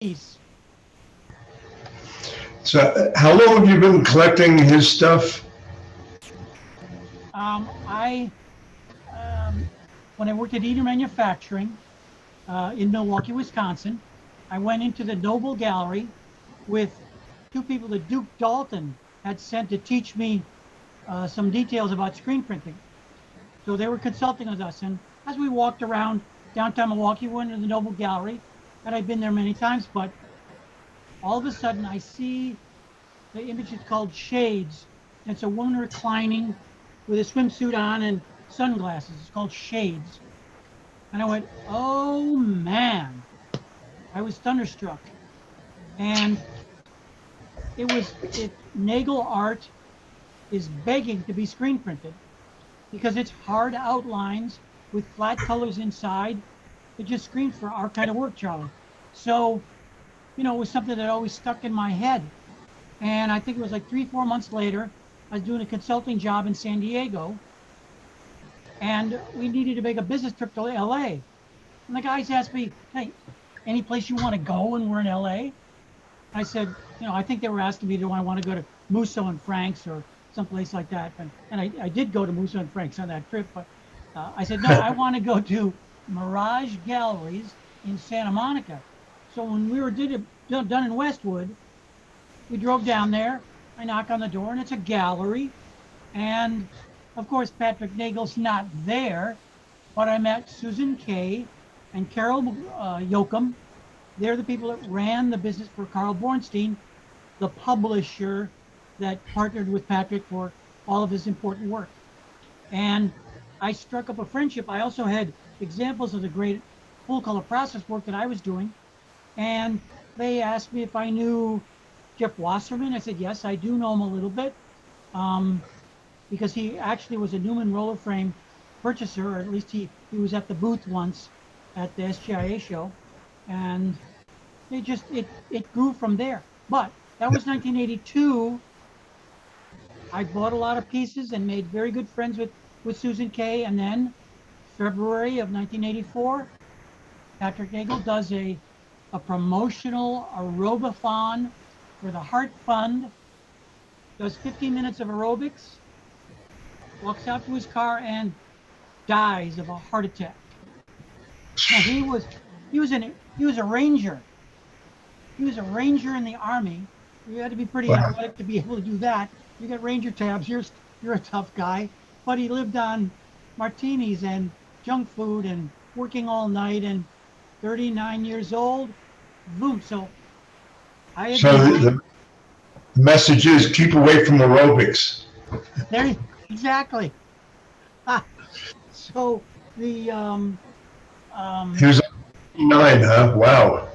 piece. So, how long have you been collecting his stuff? I when I worked at Eater Manufacturing in Milwaukee, Wisconsin, I went into the Noble Gallery with two people that Duke Dalton had sent to teach me some details about screen printing. So they were consulting with us, and as we walked around downtown Milwaukee, we went to the Noble Gallery, and I'd been there many times, but all of a sudden I see the image is called Shades. And it's a woman reclining with a swimsuit on and sunglasses. It's called Shades. And I went, oh man, I was thunderstruck. And Nagel art is begging to be screen printed because it's hard outlines with flat colors inside. It just screams for our kind of work, Charlie. So, it was something that always stuck in my head. And I think it was like 3, 4 months later, I was doing a consulting job in San Diego, and we needed to make a business trip to LA. And the guys asked me, hey, any place you want to go when we're in LA? I said, I think they were asking me, do I want to go to Musso and Frank's or someplace like that? And I did go to Musso and Frank's on that trip, but I said, no, I want to go to Mirage Galleries in Santa Monica. So when we were done in Westwood, we drove down there. I knock on the door, and it's a gallery. And of course, Patrick Nagel's not there, but I met Susan Kay and Carol Yoakum. They're the people that ran the business for Carl Bornstein, the publisher that partnered with Patrick for all of his important work. And I struck up a friendship. I also had examples of the great full color process work that I was doing. And they asked me if I knew Jeff Wasserman. I said, yes, I do know him a little bit because he actually was a Newman roller frame purchaser, or at least he was at the booth once at the SGIA show. And it grew from there. But that was 1982. I bought a lot of pieces and made very good friends with Susan Kay. And then February of 1984, Patrick Nagel does a promotional aerobathon for the Heart Fund, does 15 minutes of aerobics, walks out to his car and dies of a heart attack. Now he was a ranger. He was a ranger in the Army. You had to be pretty athletic to be able to do that. You got ranger tabs. You're a tough guy. But he lived on martinis and junk food and working all night, and 39 years old, boom. So The message is keep away from aerobics. There, exactly. So the He was 9, huh? Wow.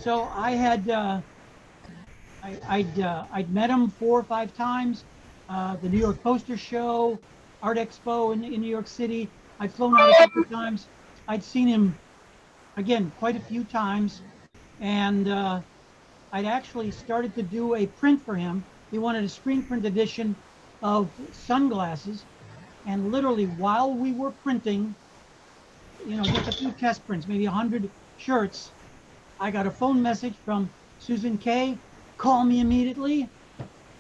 so I had I'd met him 4 or 5 times. The New York Poster Show, Art Expo in New York City. I'd flown out a couple of times. I'd seen him again quite a few times, and I'd actually started to do a print for him. He wanted a screen print edition of sunglasses, and literally while we were printing, just a few test prints, maybe 100 shirts, I got a phone message from Susan Kay, call me immediately,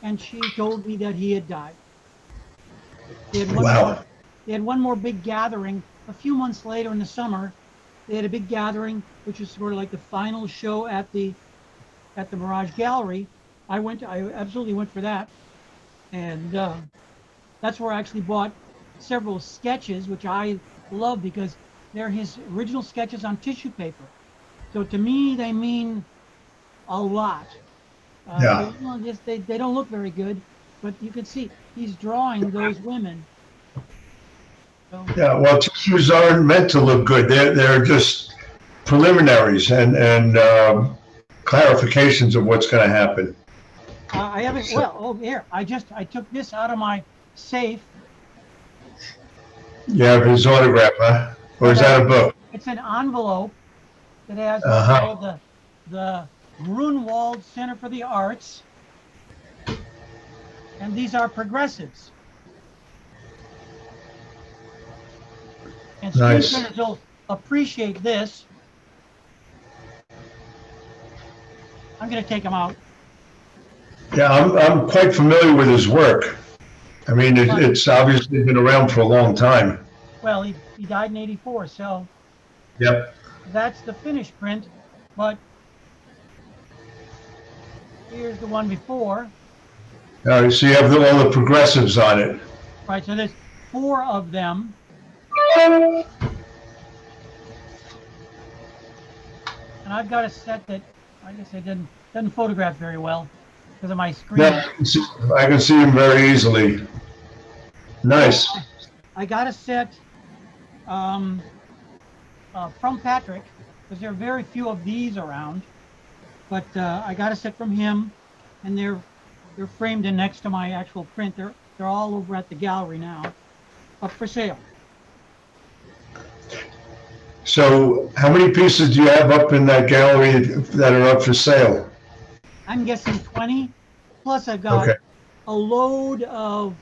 and she told me that he had died. They had one more big gathering a few months later in the summer. They had a big gathering, which was sort of like the final show at the Mirage Gallery. I absolutely went for that, and that's where I actually bought several sketches, which I love because they're his original sketches on tissue paper. So to me, they mean a lot. They don't look very good, but you can see he's drawing those women. So, Yeah, well, tissues aren't meant to look good. They're just preliminaries and clarifications of what's going to happen. I haven't. Well, here I took this out of my safe. You have his autograph, huh? Or is that a book? It's an envelope that has all the Grunwald Center for the Arts, and these are progressives. And screen printers will appreciate this. I'm going to take him out. Yeah, I'm quite familiar with his work. I mean, it's obviously been around for a long time. Well, he died in '84, so Yep. that's the finished print. But here's the one before. So you have all the progressives on it. Right, so there's 4 of them. And I've got a set that I guess I doesn't photograph very well because of my screen. Yeah, I can see him very easily. Nice. I got a set from Patrick because there are very few of these around. But I got a set from him, and they're framed in next to my actual print. They're all over at the gallery now, up for sale. So how many pieces do you have up in that gallery that are up for sale? I'm guessing 20. Plus, I've got Okay. a load of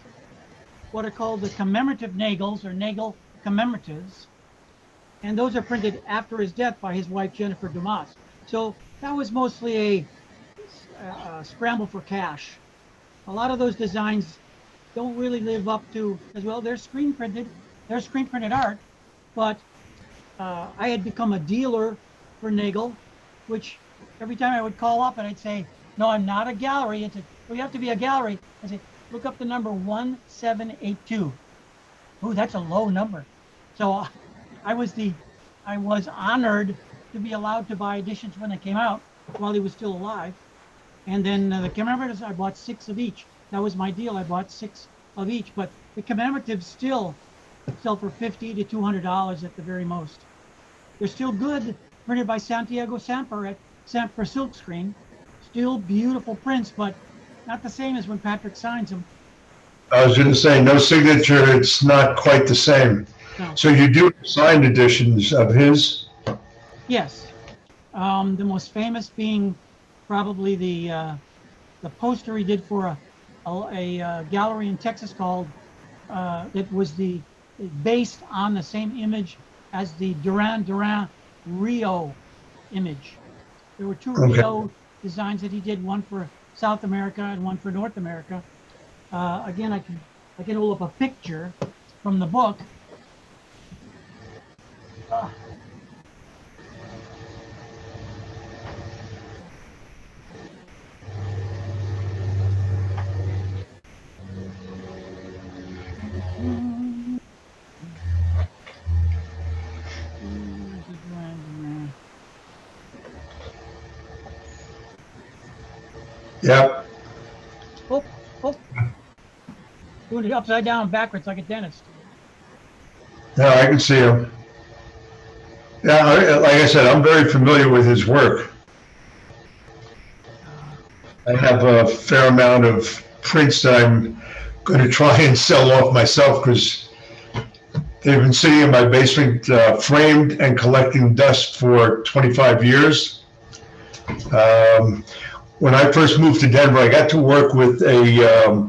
what are called the commemorative Nagels, or Nagel commemoratives. And those are printed after his death by his wife, Jennifer Dumas. So that was mostly a scramble for cash. A lot of those designs don't really live up to, as well, they're screen printed art, but I had become a dealer for Nagel, which every time I would call up and I'd say, no, I'm not a gallery. It's well, you have to be a gallery. I say, look up the number 1782. Oh, that's a low number. So I was honored to be allowed to buy editions when they came out while he was still alive. And then the commemoratives, I bought 6 of each. That was my deal. I bought 6 of each, but the commemoratives still sell for $50 to $200 at the very most. They're still good, printed by Santiago Samper at Samper Silkscreen. Still beautiful prints, but not the same as when Patrick signs them. I was going to say, no signature, it's not quite the same. No. So you do signed editions of his? Yes. The most famous being probably the poster he did for a gallery in Texas called, that was based on the same image as the Duran Duran Rio image. There were 2 Okay. Rio designs that he did, one for South America and one for North America. Again, I can hold up a picture from the book. Yep. Oh, doing it upside down, backwards like a dentist. Yeah, I can see him. Yeah, like I said, I'm very familiar with his work. I have a fair amount of prints that I'm going to try and sell off myself because they've been sitting in my basement, framed and collecting dust for 25 years. When I first moved to Denver, I got to work with a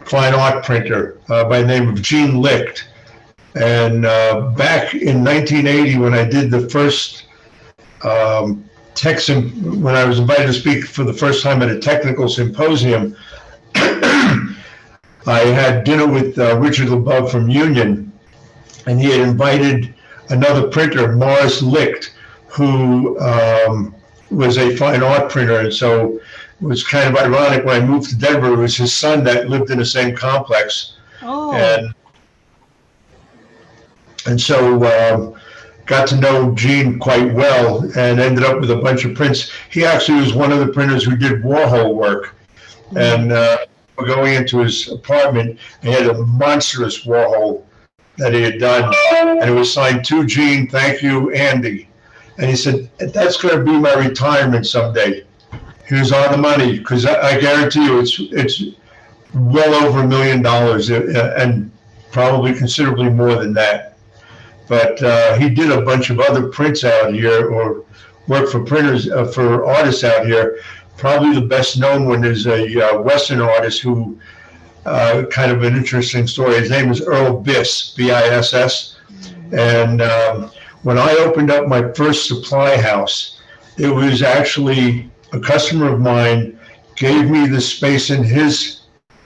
fine art printer by the name of Gene Licht. And back in 1980, when I did the first when I was invited to speak for the first time at a technical symposium, I had dinner with Richard LeBeau from Union, and he had invited another printer, Morris Licht, who was a fine art printer. And so it was kind of ironic when I moved to Denver, it was his son that lived in the same complex. Oh. And so got to know Gene quite well and ended up with a bunch of prints. He actually was one of the printers who did Warhol work. And we're going into his apartment, and he had a monstrous Warhol that he had done. And it was signed to Gene, thank you, Andy. And he said, that's going to be my retirement someday. He was on the money, because I guarantee you it's well over $1 million and probably considerably more than that. But he did a bunch of other prints out here, or worked for printers, for artists out here. Probably the best known one is a Western artist who, kind of an interesting story. His name is Earl Biss, B-I-S-S. And when I opened up my first supply house, It was actually a customer of mine gave me the space in his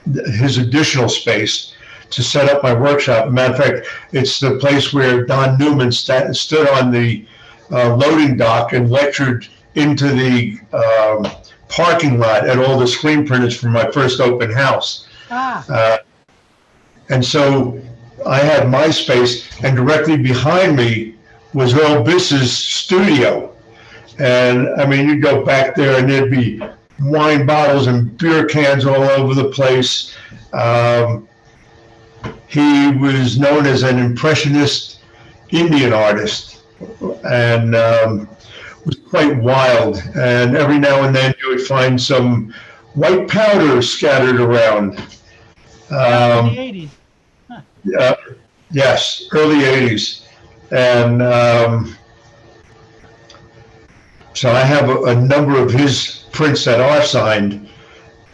additional space to set up my workshop. Matter of fact, it's the place where Don Newman stood on the loading dock and lectured into the parking lot at all the screen printers for my first open house. And so I had my space, and directly behind me was Earl Biss's studio. And I mean, you'd go back there and there'd be wine bottles and beer cans all over the place. He was known as an impressionist Indian artist, and was quite wild. And every now and then you would find some white powder scattered around. In the 80s. Huh. Yes, early 80s. And so I have a number of his prints that are signed,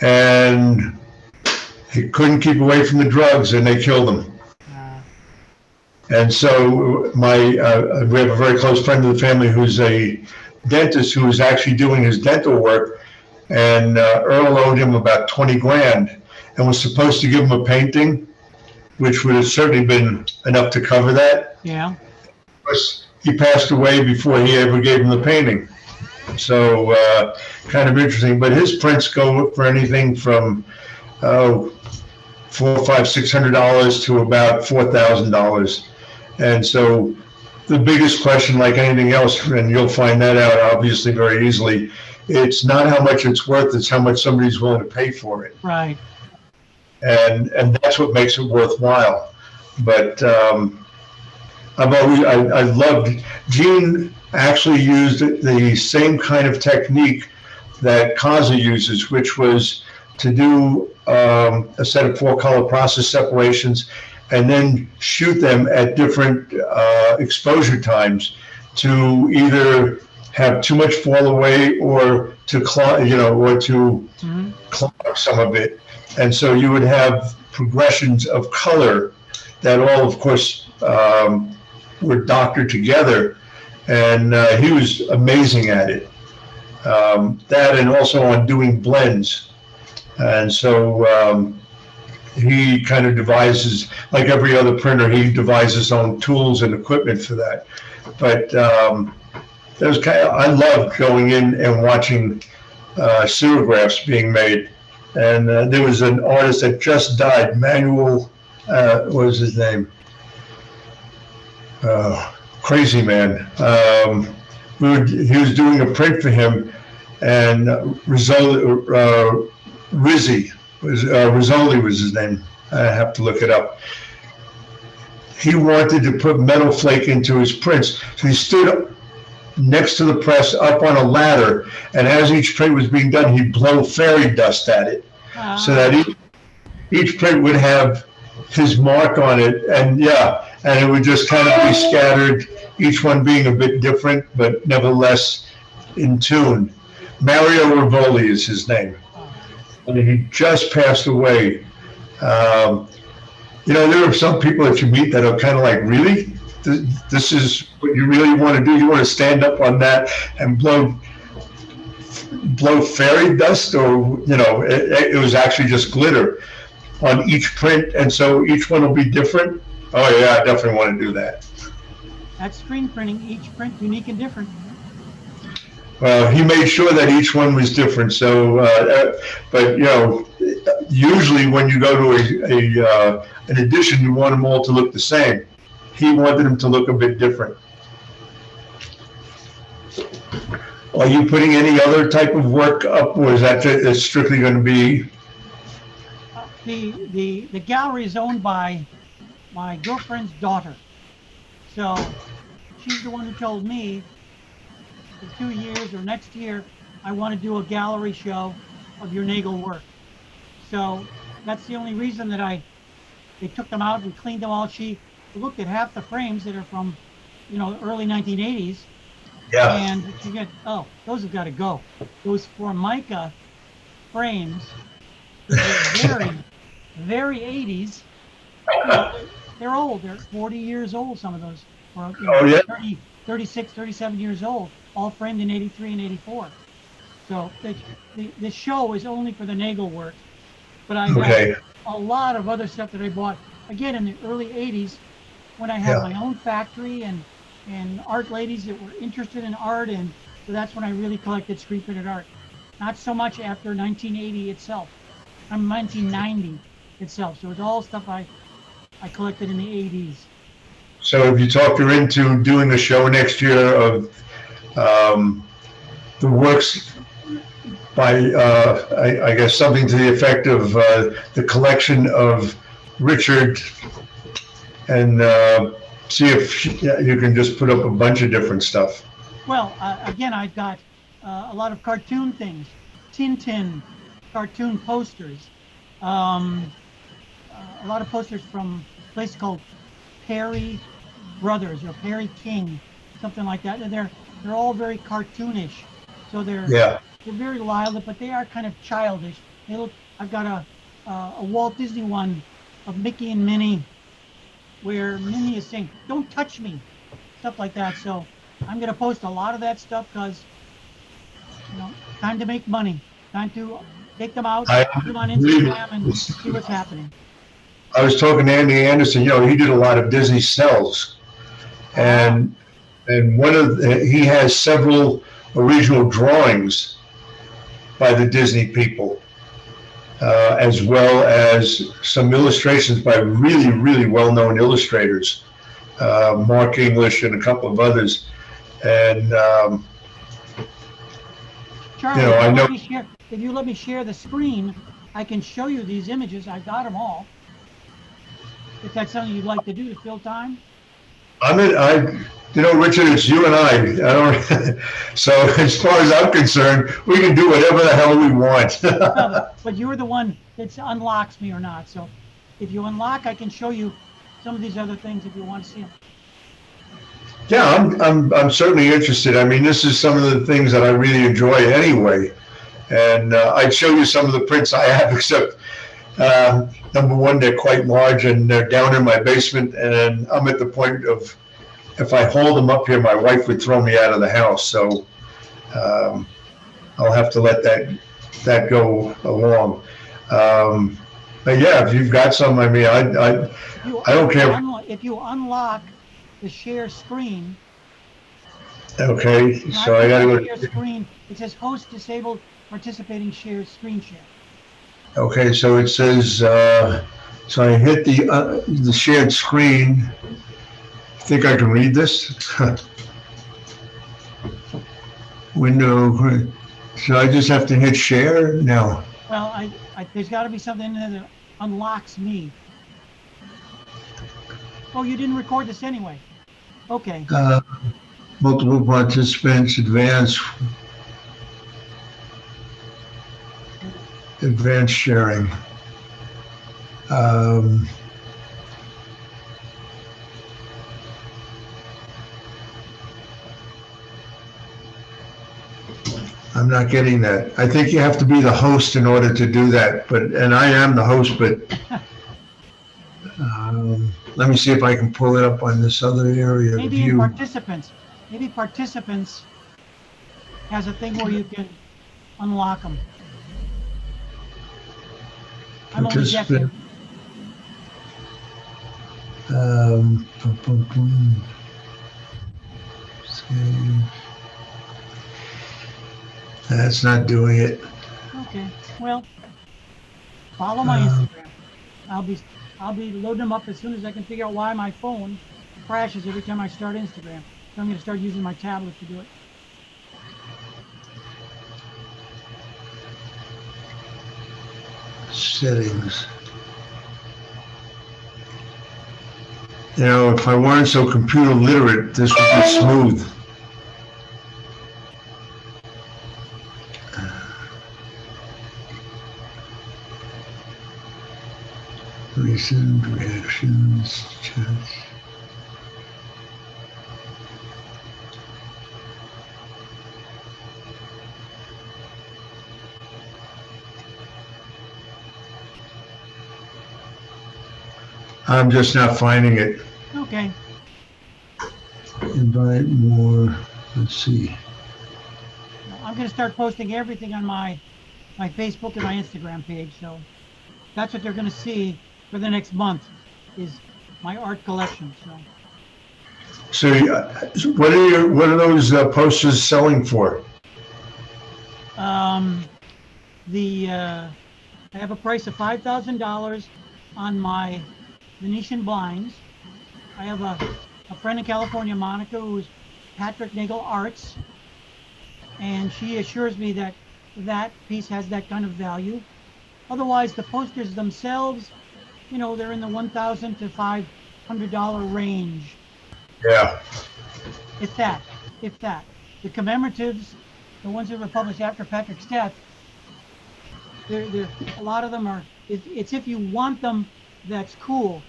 and he couldn't keep away from the drugs, and they killed him. And so we have a very close friend of the family who's a dentist who is actually doing his dental work, and Earl owed him about 20 grand and was supposed to give him a painting, which would have certainly been enough to cover that. Yeah. Of course, he passed away before he ever gave him the painting. So kind of interesting, but his prints go for anything from $400, $500, $600 to about $4,000. And so the biggest question, like anything else, and you'll find that out obviously very easily, it's not how much it's worth, it's how much somebody's willing to pay for it. Right. And that's what makes it worthwhile. But I loved, Gene actually used the same kind of technique that Kaza uses, which was to do a set of 4-color process separations and then shoot them at different exposure times to either have too much fall away or to clog some of it. And so you would have progressions of color that all, of course, were doctored together. And he was amazing at it. That, and also on doing blends. And so he kind of devises, like every other printer, he devises his own tools and equipment for that. But I loved going in and watching serigraphs being made. And there was an artist that just died, Manuel, what was his name? Crazy man. He was doing a print for him, and Rizzoli was his name. I have to look it up. He wanted to put metal flake into his prints, so he stood next to the press up on a ladder, and as each print was being done, he'd blow fairy dust at it, so that each print would have his mark on it, and it would just kind of be scattered, each one being a bit different, but nevertheless in tune. Mario Rivoli is his name. And he just passed away. There are some people that you meet that are kind of like, really? This is what you really want to do? You want to stand up on that and blow fairy dust? Or, it was actually just glitter on each print, and so each one will be different. Oh yeah, I definitely want to do that. That's screen printing, each print unique and different. Well, he made sure that each one was different. So, but usually when you go to an edition, you want them all to look the same. He wanted them to look a bit different. Are you putting any other type of work up, or is that strictly going to be? The gallery is owned by my girlfriend's daughter. So she's the one who told me for 2 years or next year, I want to do a gallery show of your Nagel work. So that's the only reason that they took them out, we cleaned them all. She looked at half the frames that are from, early 1980s. Yeah. And she said, those have got to go. Those Formica frames, they're very, very 80s. They're old. They're 40 years old, some of those. Or, 36, 37 years old. all framed in 83 and 84. So the show is only for the Nagel work, but I Okay. have a lot of other stuff that I bought, again, in the early 80s when I had Yeah. my own factory and art ladies that were interested in art. And so that's when I really collected screen printed art. Not so much after 1980 itself. 1990 itself. So it's all stuff I collected in the 80s. So if you talk her into doing a show next year of the works by, I guess, something to the effect of the collection of Richard, and see if you can just put up a bunch of different stuff. Well, again, I've got a lot of cartoon things, Tintin cartoon posters, a lot of posters from a place called Perry Brothers or Perry King, something like that. And they're all very cartoonish, so Yeah. they're very lively, but they are kind of childish. They look. I've got a Walt Disney one of Mickey and Minnie, where Minnie is saying, "Don't touch me," stuff like that. So I'm going to post a lot of that stuff because, time to make money, time to take them out, put them on Instagram, and see what's happening. I was talking to Andy Anderson. He did a lot of Disney cells, and he has several original drawings by the Disney people, as well as some illustrations by really, really well-known illustrators, Mark English and a couple of others. And Charlie, I know. if you let me share the screen, I can show you these images. I've got them all. If that's something you'd like to do to fill time. Richard, it's you and I don't. So as far as I'm concerned, we can do whatever the hell we want. But you're the one that unlocks me or not. So if you unlock, I can show you some of these other things if you want to see them. Yeah, I'm certainly interested. I mean, this is some of the things that I really enjoy anyway, and I'd show you some of the prints I have. Except number one, they're quite large and they're down in my basement, and I'm at the point of, if I hold them up here, my wife would throw me out of the house. So I'll have to let that go along. But yeah, if you've got some, I mean, I don't care. If you unlock the share screen. Okay, so I gotta go. Share screen. It says host disabled participating share screen share. Okay, so it says, so I hit the shared screen. Think I can read this? Window. So I just have to hit share? No. Well, there's got to be something in there that unlocks me. Oh, you didn't record this anyway. Okay. Multiple participants, advanced sharing. I'm not getting that. I think you have to be the host in order to do that, and I am the host, but let me see if I can pull it up on this other area. Maybe in participants. Maybe participants has a thing where you can unlock them. I'm only guessing. That's not doing it. Okay. Well, follow my Instagram. I'll be loading them up as soon as I can figure out why my phone crashes every time I start Instagram. So I'm going to start using my tablet to do it. Settings. If I weren't so computer literate, this would be smooth. Recent reactions, chats. I'm just not finding it. Okay. Invite more. Let's see. I'm going to start posting everything on my Facebook and my Instagram page. So that's what they're going to see for the next month is my art collection. So, what are those posters selling for? I have a price of $5,000 on my Venetian blinds. I have a friend in California, Monica, who's Patrick Nagel Arts, and she assures me that that piece has that kind of value. Otherwise, the posters themselves, you know, they're in the $1,000 to $500 range. Yeah. If that. The commemoratives, the ones that were published after Patrick's death, they're a lot of them are. It's if you want them, that's cool,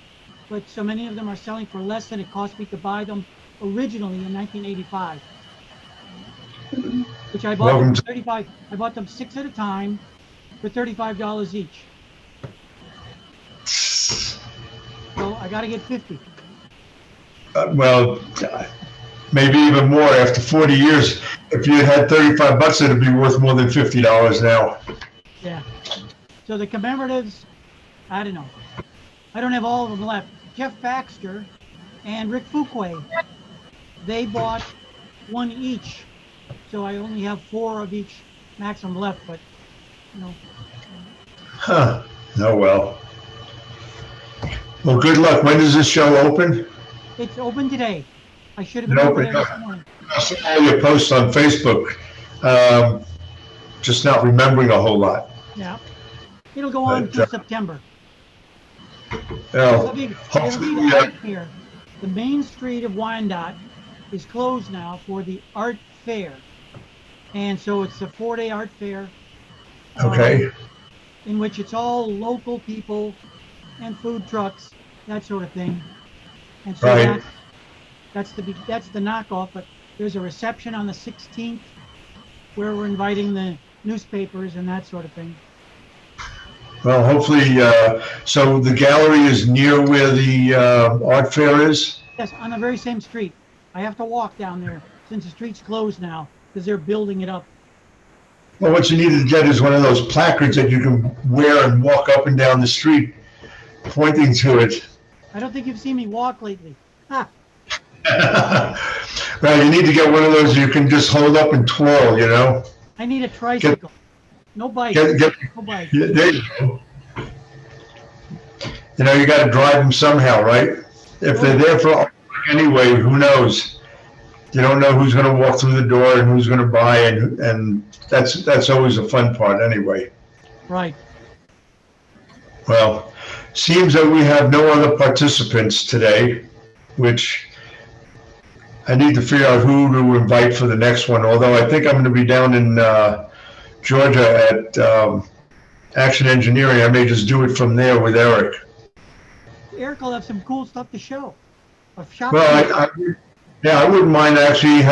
but so many of them are selling for less than it cost me to buy them originally in 1985, which I bought them for 35. I bought them 6 at a time for $35 each. So I got to get 50. Well, maybe even more after 40 years. If you had $35, it'd be worth more than $50 now. Yeah. So the commemoratives, I don't know. I don't have all of them left. Jeff Baxter and Rick Fuquay, they bought 1 each. So I only have 4 of each maximum left, but, you know. Huh. Oh, well. Well, good luck. When does this show open? It's open today. I should have been over there this morning. I saw all your posts on Facebook. Just not remembering a whole lot. Yeah. It'll go on until September. Well, It'll be hopefully, art fair. The main street of Wyandotte is closed now for the art fair. And so it's a 4-day art fair. Okay. In which it's all local people and food trucks, that sort of thing. And so Right. that's the knockoff, but there's a reception on the 16th where we're inviting the newspapers and that sort of thing. Well, hopefully, so the gallery is near where the art fair is? Yes, on the very same street. I have to walk down there since the street's closed now because they're building it up. Well, what you need to get is one of those placards that you can wear and walk up and down the street pointing to it. I don't think you've seen me walk lately. Ha! Well, you need to get one of those you can just hold up and twirl, you know? I need a tricycle. No bike. No bike. Yeah, there you go. You know, you got to drive them somehow, right? If they're there for anyway, who knows? You don't know who's going to walk through the door and who's going to buy, and that's always a fun part anyway. Right. Well, seems that we have no other participants today, which I need to figure out who to invite for the next one, although I think I'm going to be down in Georgia at Action Engineering. I may just do it from there with Eric. Eric will have some cool stuff to show. Well, I wouldn't mind actually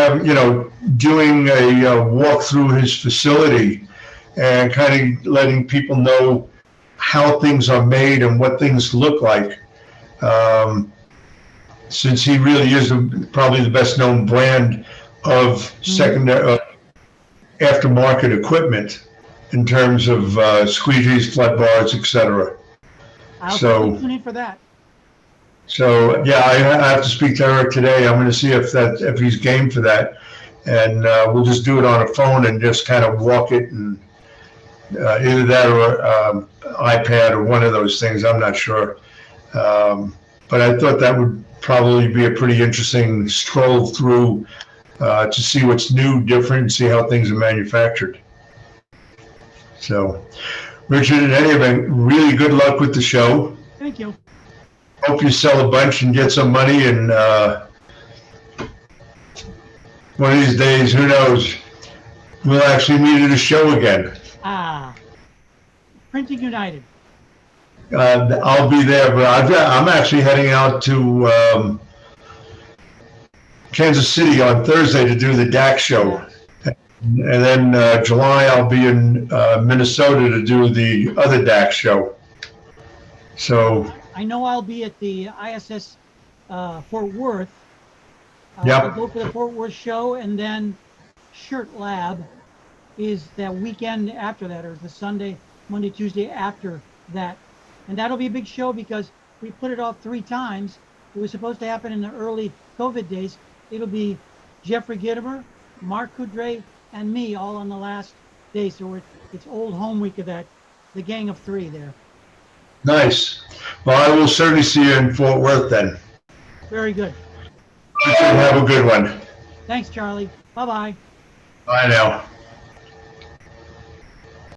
doing a walk through his facility and kind of letting people know how things are made and what things look like. Since he really is probably the best known brand of secondary aftermarket equipment in terms of squeegees, flood bars, etc. I'll tune in for that. So yeah, I have to speak to Eric today. I'm going to see if he's game for that, and we'll just do it on a phone and just kind of walk it, and either that or iPad or one of those things. I'm not sure, but I thought that would probably be a pretty interesting stroll through to see what's new, different, see how things are manufactured. So, Richard, in any event, really good luck with the show. Thank you. Hope you sell a bunch and get some money, and one of these days, who knows, we'll actually meet at a show again. Printing United. I'll be there, but I'm actually heading out to Kansas City on Thursday to do the DAC show. And then July, I'll be in Minnesota to do the other DAC show. So I know I'll be at the ISS Fort Worth. Yep. I'll go for the Fort Worth show and then Shirt Lab is that weekend after that, or the Sunday, Monday, Tuesday after that. And that'll be a big show because we put it off 3 times. It was supposed to happen in the early COVID days. It'll be Jeffrey Gitomer, Mark Coudray, and me all on the last day. So it's old home week of that, the gang of 3 there. Nice. Well, I will certainly see you in Fort Worth then. Very good. You should have a good one. Thanks, Charlie. Bye-bye. Bye now.